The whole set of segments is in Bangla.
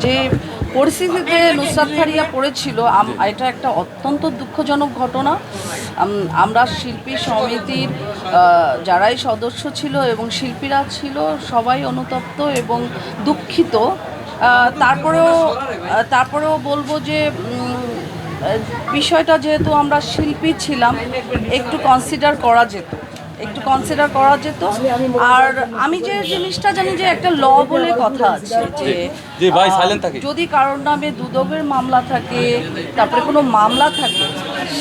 যে পরিস্থিতিতে নুসরাত ফারিয়া পড়েছিল, এটা একটা অত্যন্ত দুঃখজনক ঘটনা। আমরা শিল্পী সমিতির যারাই সদস্য ছিল এবং শিল্পীরা ছিল সবাই অনুতপ্ত এবং দুঃখিত। তারপরেও বলবো যে বিষয়টা যেহেতু আমরা শিল্পী ছিলাম, একটু কনসিডার করা যেত। আর আমি যে জিনিসটা জানি যে একটা ল বলে কথা আছে, যে যদি কারোর নামে দুদকের মামলা থাকে, তারপরে কোনো মামলা থাকে,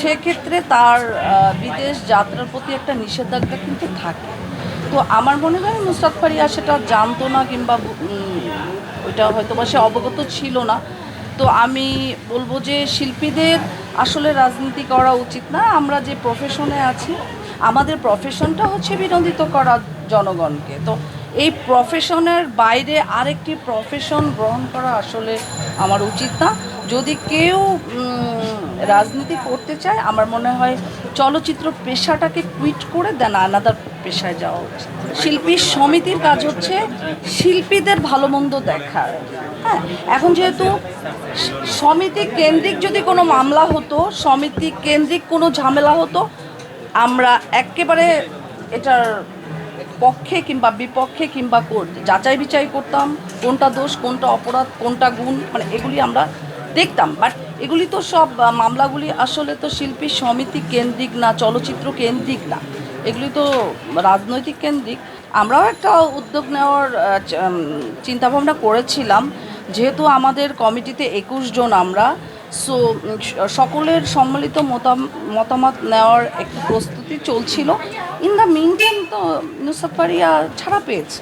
সেক্ষেত্রে তার বিদেশ যাত্রার প্রতি একটা নিষেধাজ্ঞা কিন্তু থাকে। তো আমার মনে হয় নুসরাত ফারিয়া সেটা জানতো না, কিংবা ওইটা হয়তো বা সে অবগত ছিল না। তো আমি বলবো যে শিল্পীদের আসলে রাজনীতি করা উচিত না। আমরা যে প্রফেশনে আছি, আমাদের প্রফেশনটা হচ্ছে বিনোদিত করা জনগণকে। তো এই প্রফেশনের বাইরে আরেকটি প্রফেশন গ্রহণ করা আসলে আমার উচিত না। যদি কেউ রাজনীতি করতে চায়, আমার মনে হয় চলচ্চিত্র পেশাটাকে কুইট করে দেন আলাদা পেশায় যাওয়া উচিত। শিল্পী সমিতির কাজ হচ্ছে শিল্পীদের ভালো মন্দ দেখার। হ্যাঁ, এখন যেহেতু সমিতি কেন্দ্রিক যদি কোনো মামলা হতো, সমিতি কেন্দ্রিক কোনো ঝামেলা হতো, আমরা একেবারে এটার পক্ষে কিংবা বিপক্ষে কিংবা যাচাই বিচাই করতাম, কোনটা দোষ, কোনটা অপরাধ, কোনটা গুণ, মানে এগুলি আমরা দেখতাম। বাট এগুলি তো সব মামলাগুলি আসলে তো শিল্পী সমিতি কেন্দ্রিক না, চলচ্চিত্র কেন্দ্রিক না, এগুলি তো রাজনৈতিক কেন্দ্রিক। আমরাও একটা উদ্যোগ নেওয়ার চিন্তাভাবনা করেছিলাম, যেহেতু আমাদের কমিটিতে 21 জন আমরা, সো সকলের সম্মিলিত মতামত নেওয়ার একটু প্রস্তুতি চলছিল। ইন দ্য মিন টাইম তো নুসরাত ফারিয়া ছাড়া পেয়েছে।